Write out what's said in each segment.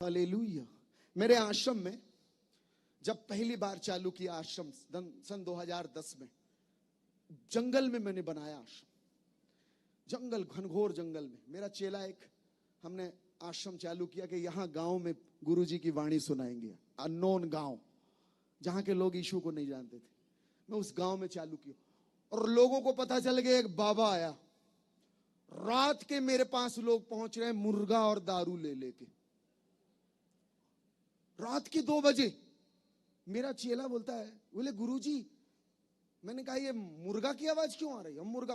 Hallelujah. मेरे आश्रम में जब पहली बार चालू किया आश्रम सन 2010 में, जंगल में मैंने बनाया आश्रम, जंगल, घनघोर जंगल में। मेरा चेला एक, हमने आश्रम चालू किया कि यहाँ गांव में गुरुजी की वाणी सुनाएंगे। अननोन गांव, जहां के लोग यीशु को नहीं जानते थे, मैं उस गांव में चालू किया और लोगों को पता चल गया एक बाबा आया। रात के मेरे पास लोग पहुंच रहे हैं मुर्गा और दारू ले लेके। रात के 2 बजे मेरा चेला बोलता है, बोले गुरुजी, मैंने कहा ये मुर्गा की आवाज क्यों आ रही है? हम मुर्गा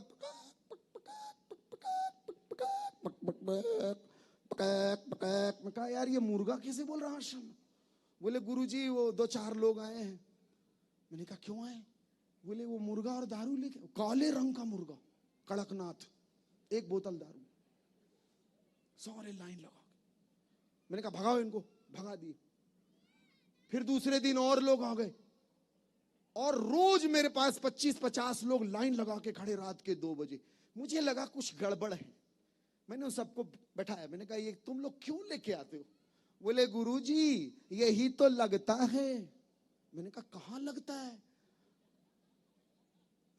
मैं कहा यार ये मुर्गा कैसे बोल रहा आश्रम? बोले गुरुजी वो 2-4 लोग आए हैं। मैंने कहा क्यों आए? बोले वो मुर्गा और दारू लेके, काले रंग का मुर्गा, कड़कनाथ, 1 बोतल दारू, सारे लाइन लगा। मैंने कहा भगाओ इनको, भगा दिए। फिर दूसरे दिन और लोग आ गए और रोज मेरे पास 25-50 लोग लाइन लगा के खड़े रात के 2 बजे। मुझे लगा कुछ गड़बड़ है। मैंने उन सबको बैठाया, मैंने कहा ये तुम लोग क्यों लेके आते हो? बोले गुरुजी यही तो लगता है। मैंने कहा कहां लगता है?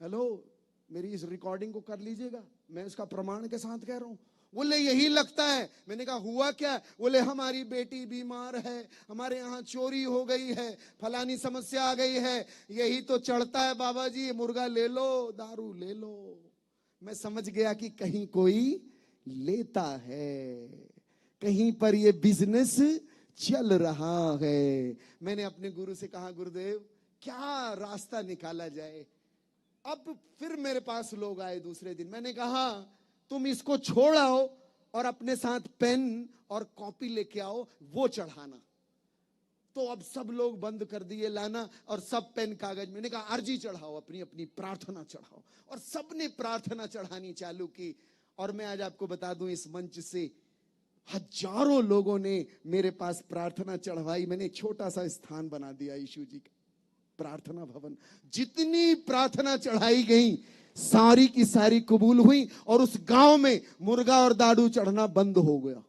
हेलो, मेरी इस रिकॉर्डिंग को कर लीजिएगा, मैं इसका प्रमाण के साथ कह रहा हूं। बोले यही लगता है। मैंने कहा हुआ क्या? बोले हमारी बेटी बीमार है, हमारे यहाँ चोरी हो गई है, फलानी समस्या आ गई है, यही तो चढ़ता है बाबा जी, मुर्गा ले लो, दारू ले लो। मैं समझ गया कि कहीं कोई लेता है, कहीं पर ये बिजनेस चल रहा है। मैंने अपने गुरु से कहा गुरुदेव क्या रास्ता निकाला जाए? अब फिर मेरे पास लोग आए दूसरे दिन। मैंने कहा तुम इसको छोड़ आओ और अपने साथ पेन और कॉपी लेके आओ, वो चढ़ाना। तो अब सब लोग बंद कर दिए लाना और सब पेन कागज। मैंने कहा अर्जी चढ़ाओ, अपनी अपनी प्रार्थना चढ़ाओ। और सबने प्रार्थना चढ़ानी चालू की। और मैं आज आपको बता दूं, इस मंच से हजारों लोगों ने मेरे पास प्रार्थना चढ़वाई। मैंने छोटा सा स्थान बना दिया यीशु जी का, प्रार्थना भवन। जितनी प्रार्थना चढ़ाई गई सारी की सारी कबूल हुई और उस गांव में मुर्गा और दारू चढ़ना बंद हो गया।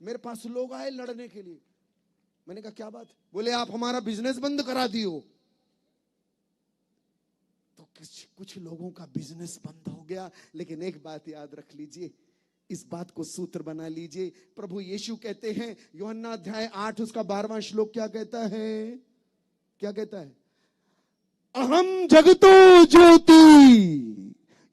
मेरे पास लोग आए लड़ने के लिए। मैंने कहा क्या बात? बोले आप हमारा बिजनेस बंद करा दियो। तो कुछ लोगों का बिजनेस बंद हो गया। लेकिन एक बात याद रख लीजिए, इस बात को सूत्र बना लीजिए। प्रभु यीशु कहते हैं, यूहन्ना अध्याय 8 उसका 12वां श्लोक क्या कहता है? क्या कहता है? अहम जगतो ज्योति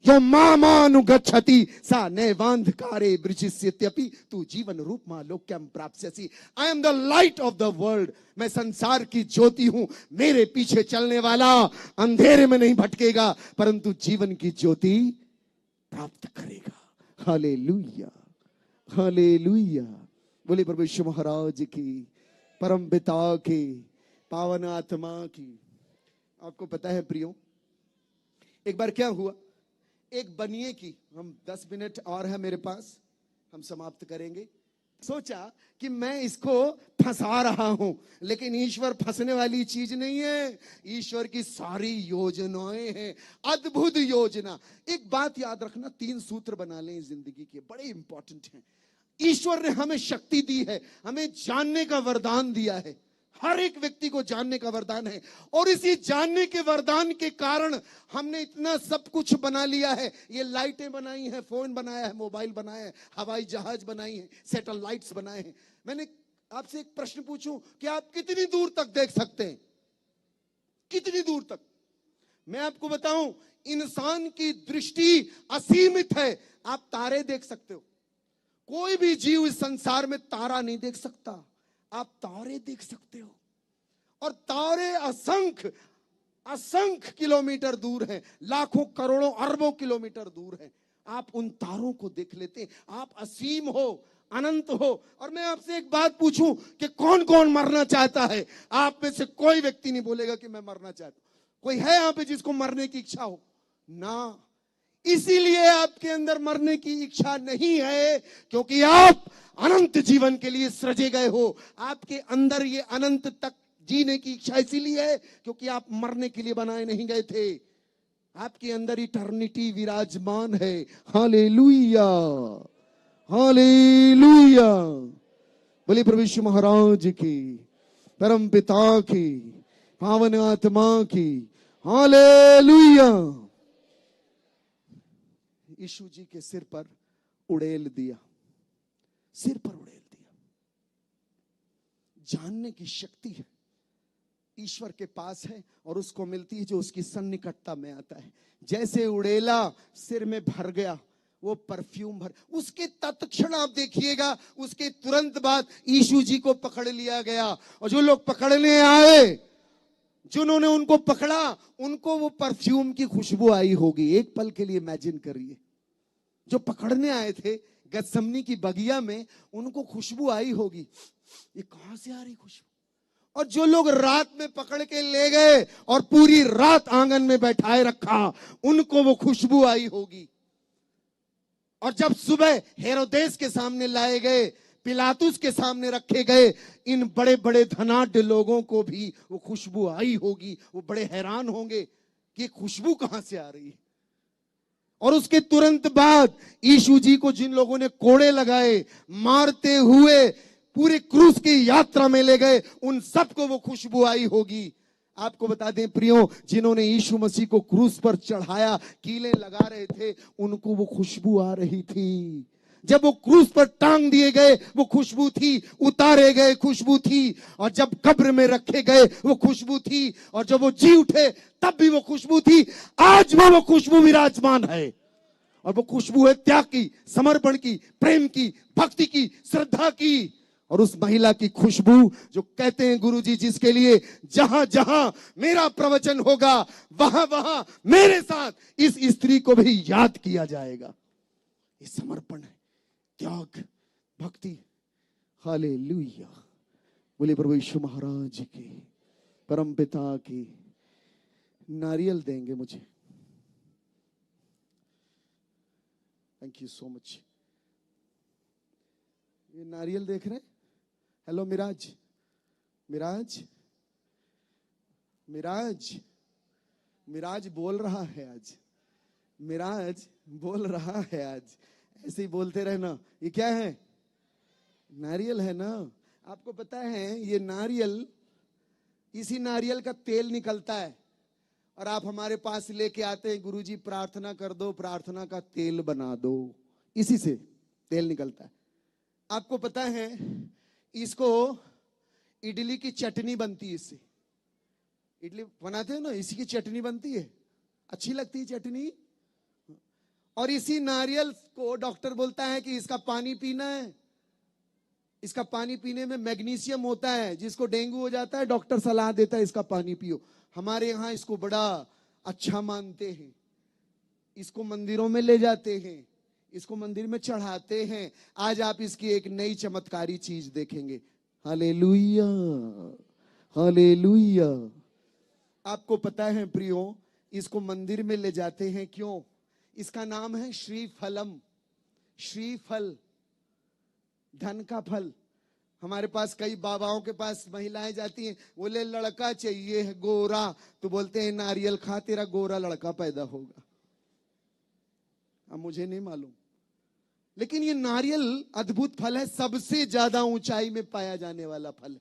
यमामानुगच्छति सा नैवांधकारे बृजिष्यत्यपि तू जीवन रूपमा लोक्यम प्राप्स्यसि। I am the light of the world. मैं संसार की ज्योति हूं। मेरे पीछे चलने वाला अंधेरे में नहीं भटकेगा परंतु जीवन की ज्योति प्राप्त करेगा। Hallelujah, hallelujah. बोले प्रभु यीशु महाराज की, परम पिता की, पावन आत्मा की। आपको पता है प्रियो, एक बार क्या हुआ, एक बनिए की, हम 10 मिनट और है मेरे पास, हम समाप्त करेंगे। सोचा कि मैं इसको फंसा रहा हूं, लेकिन ईश्वर फंसने वाली चीज नहीं है। ईश्वर की सारी योजनाएं हैं, अद्भुत योजना। एक बात याद रखना, 3 सूत्र बना लें जिंदगी के, बड़े इंपॉर्टेंट हैं। ईश्वर ने हमें शक्ति दी है, हमें जानने का वरदान दिया है। हर एक व्यक्ति को जानने का वरदान है और इसी जानने के वरदान के कारण हमने इतना सब कुछ बना लिया है। ये लाइटें बनाई हैं, फोन बनाया है, मोबाइल बनाया है, हवाई जहाज बनाई है, सैटेलाइट्स बनाए हैं। मैंने आपसे एक प्रश्न पूछूं कि आप कितनी दूर तक देख सकते हैं? कितनी दूर तक? मैं आपको बताऊं, इंसान की दृष्टि असीमित है। आप तारे देख सकते हो, कोई भी जीव इस संसार में तारा नहीं देख सकता। आप तारे देख सकते हो और तारे असंख्य असंख्य किलोमीटर दूर हैं, लाखों करोड़ों अरबों किलोमीटर दूर हैं। आप उन तारों को देख लेते हैं। आप असीम हो, अनंत हो। और मैं आपसे एक बात पूछूं कि कौन कौन मरना चाहता है? आप में से कोई व्यक्ति नहीं बोलेगा कि मैं मरना चाहता हूं। कोई है यहां पे जिसको मरने की इच्छा हो? ना। इसीलिए आपके अंदर मरने की इच्छा नहीं है, क्योंकि आप अनंत जीवन के लिए सृजे गए हो। आपके अंदर ये अनंत तक जीने की इच्छा इसीलिए है क्योंकि आप मरने के लिए बनाए नहीं गए थे। आपके अंदर इटर्निटी विराजमान है। Hallelujah, hallelujah. बोलिए प्रभु यीशु महाराज की, परम पिता की, पावन आत्मा की हालेलुया। यीशु जी के सिर पर उड़ेल दिया, सिर पर उड़ेल दिया। जानने की शक्ति है ईश्वर के पास है और उसको मिलती है जो उसकी सन्निकटता में आता है। जैसे उड़ेला सिर में भर गया, वो परफ्यूम भर, उसके तत्क्षण आप देखिएगा, उसके तुरंत बाद यीशु जी को पकड़ लिया गया। और जो लोग पकड़ने आए, जिन्होंने उनको पकड़ा, उनको वो परफ्यूम की खुशबू आई होगी। एक पल के लिए इमेजिन करिए, जो पकड़ने आए थे गतसमनी की बगिया में, उनको खुशबू आई होगी, ये कहां से आ रही खुशबू। और जो लोग रात में पकड़ के ले गए और पूरी रात आंगन में बैठाए रखा, उनको वो खुशबू आई होगी। और जब सुबह हेरोदेस के सामने लाए गए, पिलातुस के सामने रखे गए, इन बड़े बड़े धनाढ्य लोगों को भी वो खुशबू आई होगी। वो बड़े हैरान होंगे कि ये खुशबू कहां से आ रही है। और उसके तुरंत बाद यीशु जी को जिन लोगों ने कोड़े लगाए, मारते हुए पूरे क्रूस की यात्रा में ले गए, उन सबको वो खुशबू आई होगी। आपको बता दें प्रियो, जिन्होंने यीशु मसीह को क्रूस पर चढ़ाया, कीलें लगा रहे थे, उनको वो खुशबू आ रही थी। जब वो क्रूस पर टांग दिए गए, वो खुशबू थी। उतारे गए, खुशबू थी। और जब कब्र में रखे गए, वो खुशबू थी। और जब वो जी उठे, तब भी वो खुशबू थी। आज वो खुशबू विराजमान है। और वो खुशबू है त्याग की, समर्पण की, प्रेम की, भक्ति की, श्रद्धा की। और उस महिला की खुशबू जो कहते हैं गुरुजी, जिसके लिए जहां जहां मेरा प्रवचन होगा, वहां वहां मेरे साथ इस स्त्री को भी याद किया जाएगा। ये समर्पण है, त्याग, भक्ति। हालेलुया। बोले प्रभु यीशु महाराज की, परम पिता की। नारियल देंगे मुझे। Thank you so much. ये नारियल देख रहे हैं? हेलो मिराज, मिराज, मिराज, मिराज बोल रहा है आज, मिराज बोल रहा है आज। ऐसे ही बोलते रहना। ये क्या है? नारियल है ना। आपको पता है ये नारियल, इसी नारियल का तेल निकलता है। और आप हमारे पास लेके आते हैं, गुरुजी प्रार्थना कर दो, प्रार्थना का तेल बना दो। इसी से तेल निकलता है। आपको पता है इसको इडली की चटनी बनती है, इससे इडली बनाते हो ना, इसी की चटनी बनती है। अच्छी लगती है चटनी। और इसी नारियल को डॉक्टर बोलता है कि इसका पानी पीना है। इसका पानी पीने में मैग्नीशियम होता है। जिसको डेंगू हो जाता है, डॉक्टर सलाह देता है इसका पानी पियो। हमारे यहाँ इसको बड़ा अच्छा मानते हैं। इसको मंदिरों में ले जाते हैं, इसको मंदिर में चढ़ाते हैं। आज आप इसकी एक नई चमत्कारी चीज देखेंगे। Hallelujah, hallelujah. आपको पता है प्रियो, इसको मंदिर में ले जाते हैं क्यों? इसका नाम है श्रीफलम। श्रीफल, धन का फल। हमारे पास कई बाबाओं के पास महिलाएं जाती हैं, बोले लड़का चाहिए है गोरा, तो बोलते हैं नारियल खा, तेरा गोरा लड़का पैदा होगा। अब मुझे नहीं मालूम, लेकिन ये नारियल अद्भुत फल है। सबसे ज्यादा ऊंचाई में पाया जाने वाला फल है।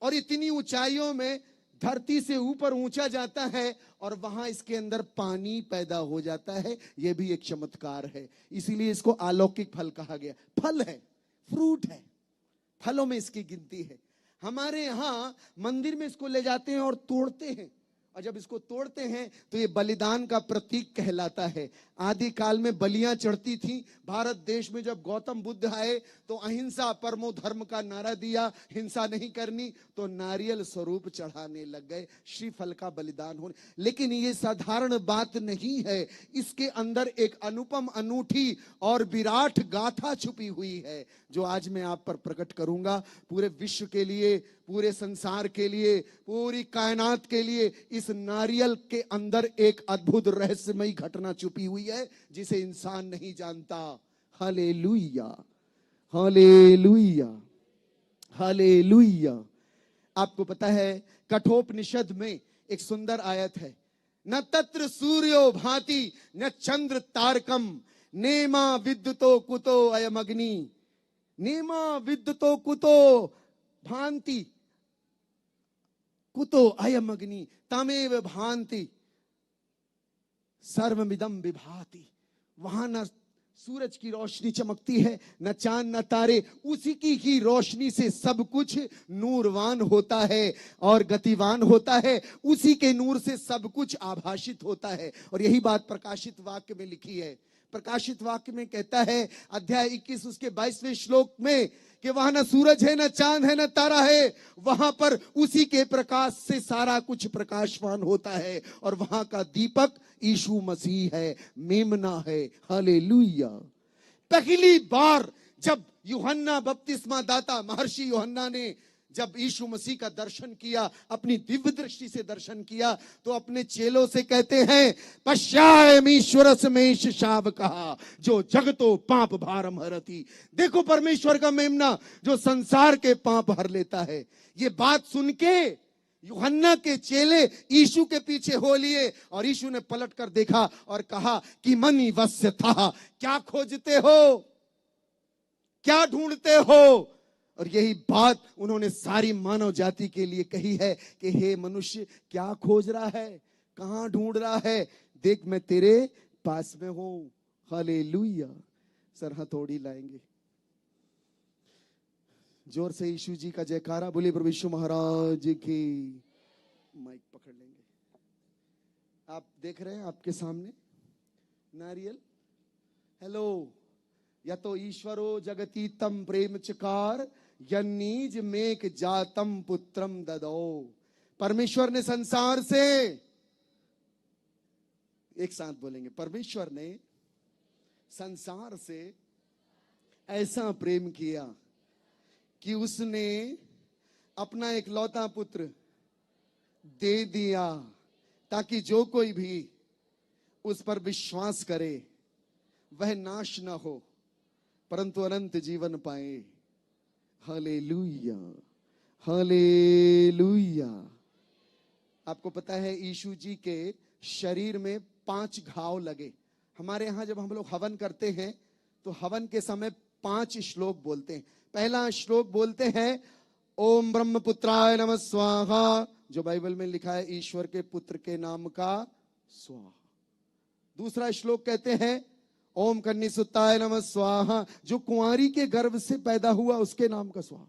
और इतनी ऊंचाइयों में धरती से ऊपर ऊंचा जाता है और वहां इसके अंदर पानी पैदा हो जाता है। यह भी एक चमत्कार है। इसीलिए इसको अलौकिक फल कहा गया। फल है, फ्रूट है, फलों में इसकी गिनती है। हमारे यहां मंदिर में इसको ले जाते हैं और तोड़ते हैं। और जब इसको तोड़ते हैं तो ये बलिदान का प्रतीक कहलाता है। आदि काल में बलियां चढ़ती थी। भारत देश में जब गौतम बुद्ध आए तो अहिंसा परमो धर्म का नारा दिया, हिंसा नहीं करनी, तो नारियल स्वरूप चढ़ाने लग गए, श्रीफल का बलिदान होने। लेकिन ये साधारण बात नहीं है, इसके अंदर एक अनुपम, अनूठी और विराट गाथा छुपी हुई है, जो आज मैं आप पर प्रकट करूंगा। पूरे विश्व के लिए, पूरे संसार के लिए, पूरी कायनात के लिए इस नारियल के अंदर एक अद्भुत रहस्यमयी घटना छुपी हुई है, जिसे इंसान नहीं जानता। Hallelujah, hallelujah, hallelujah. आपको पता है कठोपनिषद में एक सुंदर आयत है, न तत्र सूर्यो भाति न चंद्र तारकम नेमा विद्युतो कुतो अयम अग्नि नेमा विद्युतो कुतो भांति कुतो अयम अग्नि तमेव भांति सर्वमिदं विभाति। वहां न सूरज की रोशनी चमकती है, न चांद न तारे, उसी की ही रोशनी से सब कुछ नूरवान होता है और गतिवान होता है, उसी के नूर से सब कुछ आभाषित होता है। और यही बात प्रकाशित वाक्य में लिखी है। प्रकाशित वाक्य में कहता है अध्याय 21 उसके 22वें श्लोक में कि वहां न सूरज है, न चांद है, न तारा है, वहां पर उसी के प्रकाश से सारा कुछ प्रकाशवान होता है। और वहां का दीपक यीशु मसीह है, मेमना है। हालेलुया। पहली बार जब यूहन्ना बपतिस्मा दाता महर्षि यूहन्ना ने जब यीशु मसीह का दर्शन किया, अपनी दिव्य दृष्टि से दर्शन किया, तो अपने चेलों से कहते हैं पश्यामीश्वर समेश शाव कहा जो जगतो पाप भारम हरती। देखो परमेश्वर का मेमना जो संसार के पाप हर लेता है। ये बात सुन के यूहन्ना के चेले यीशु के पीछे हो लिए और यीशु ने पलट कर देखा और कहा कि मनी वस्य था, क्या खोजते हो, क्या ढूंढते हो। और यही बात उन्होंने सारी मानव जाति के लिए कही है कि हे मनुष्य, क्या खोज रहा है, कहां ढूंढ रहा है, देख मैं तेरे पास में हूं। हालेलुया। सर हथौड़ी लाएंगे, जोर से यीशु जी का जयकारा बोले प्रभु यीशु महाराज की। माइक पकड़ लेंगे। आप देख रहे हैं आपके सामने नारियल। हेलो। या तो ईश्वरो जगती तम प्रेम चकार यन्नीज मेक जातम पुत्रम ददो। परमेश्वर ने संसार से, एक साथ बोलेंगे, परमेश्वर ने संसार से ऐसा प्रेम किया कि उसने अपना इकलौता पुत्र दे दिया ताकि जो कोई भी उस पर विश्वास करे वह नाश ना हो परंतु अनंत जीवन पाए। Hallelujah, hallelujah. आपको पता है यीशु जी के शरीर में 5 घाव लगे। हमारे यहां जब हम लोग हवन करते हैं तो हवन के समय 5 श्लोक बोलते हैं। पहला श्लोक बोलते हैं ओम ब्रह्मपुत्राय नमः स्वाहा, जो बाइबल में लिखा है ईश्वर के पुत्र के नाम का स्वाहा। दूसरा श्लोक कहते हैं ओम कन्यासुताय नमः स्वाहा, जो कुंवारी के गर्भ से पैदा हुआ उसके नाम का स्वाहा।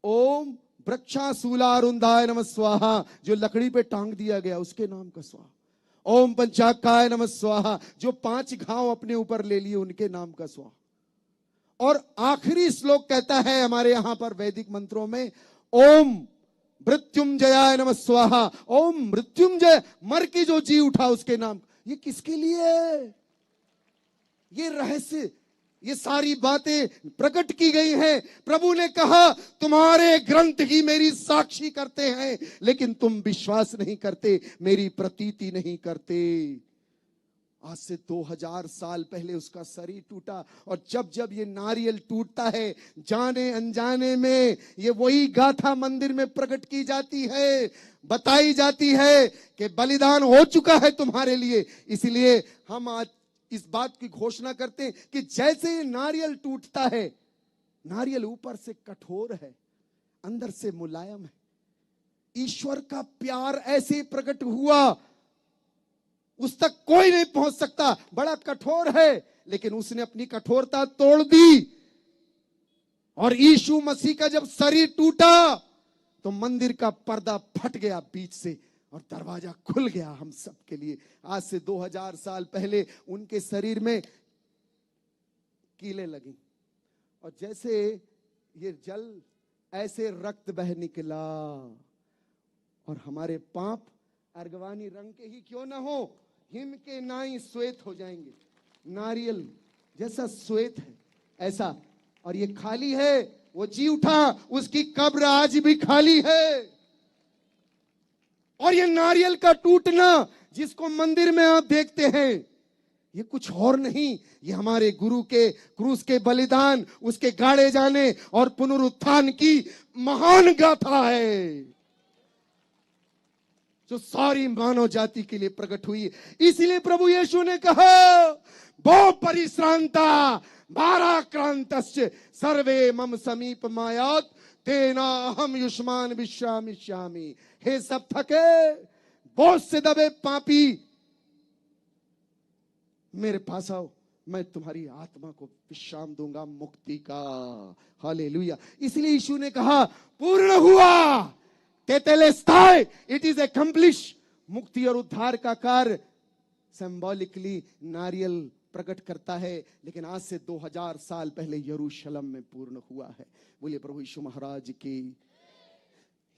ओम वृक्षाशूलारुंधाय नमः स्वाहा, जो लकड़ी पे टांग दिया गया उसके नाम का स्वाहा। ओम पंचाकाय नमः स्वाहा, जो 5 घाव अपने ऊपर ले लिए उनके नाम का स्वाहा। और आखिरी श्लोक कहता है हमारे यहां पर वैदिक मंत्रों में ओम मृत्युंजयाय नमः स्वाहा, ओम मृत्युंजय, मर की जो जी उठा उसके नाम। ये किसके लिए है? ये रहस्य, ये सारी बातें प्रकट की गई हैं। प्रभु ने कहा तुम्हारे ग्रंथ ही मेरी साक्षी करते हैं लेकिन तुम विश्वास नहीं करते, मेरी प्रतीति नहीं करते। आज से 2000 साल पहले उसका शरीर टूटा और जब जब ये नारियल टूटता है जाने अनजाने में ये वही गाथा मंदिर में प्रकट की जाती है, बताई जाती है कि बलिदान हो चुका है तुम्हारे लिए। इसलिए हम आज इस बात की घोषणा करते हैं कि जैसे ये नारियल टूटता है, नारियल ऊपर से कठोर है अंदर से मुलायम है। ईश्वर का प्यार ऐसे प्रकट हुआ, उस तक कोई नहीं पहुंच सकता, बड़ा कठोर है लेकिन उसने अपनी कठोरता तोड़ दी। और यीशु मसीह का जब शरीर टूटा तो मंदिर का पर्दा फट गया बीच से और दरवाजा खुल गया हम सब के लिए। आज से 2000 साल पहले उनके शरीर में कीलें लगी और जैसे ये जल ऐसे रक्त बह निकला और हमारे पाप अर्गवानी रंग के ही क्यों ना हो, हिम के नाई श्वेत हो जाएंगे। नारियल जैसा श्वेत है ऐसा, और ये खाली है, वो जी उठा, उसकी कब्र आज भी खाली है। और ये नारियल का टूटना जिसको मंदिर में आप देखते हैं, ये कुछ और नहीं, ये हमारे गुरु के क्रूस के बलिदान, उसके गाड़े जाने और पुनरुत्थान की महान गाथा है जो सारी मानव जाति के लिए प्रकट हुई। इसलिए प्रभु यीशु ने कहा वो परिश्रांता भाराक्रांतस्य सर्वे मम समीप मायात तेना हम युष्मान विश्रामिष्यामि। हे सब थके बोझ से दबे पापी, मेरे पास आओ, मैं तुम्हारी आत्मा को विश्राम दूंगा, मुक्ति का। हालेलुया। इसलिए यीशु ने कहा पूर्ण हुआ, तेतेलेस्ताई, इट इज अकम्प्लिश। मुक्ति और उद्धार का कार्य सिंबॉलिकली नारियल प्रकट करता है, लेकिन आज से 2000 साल पहले यरूशलेम में पूर्ण हुआ है। बोलिए प्रभु यीशु महाराज की।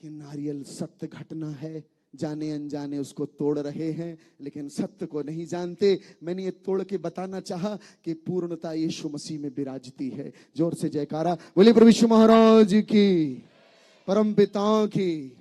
ये नारियल सत्य घटना है, जाने अनजाने उसको तोड़ रहे हैं, लेकिन सत्य को नहीं जानते। मैंने ये तोड़ के बताना चाहा कि पूर्णता यीशु मसीह में विराजती है। जोर से जयकारा बोलिए प्रभु यीशु महाराज की, परम पिता की।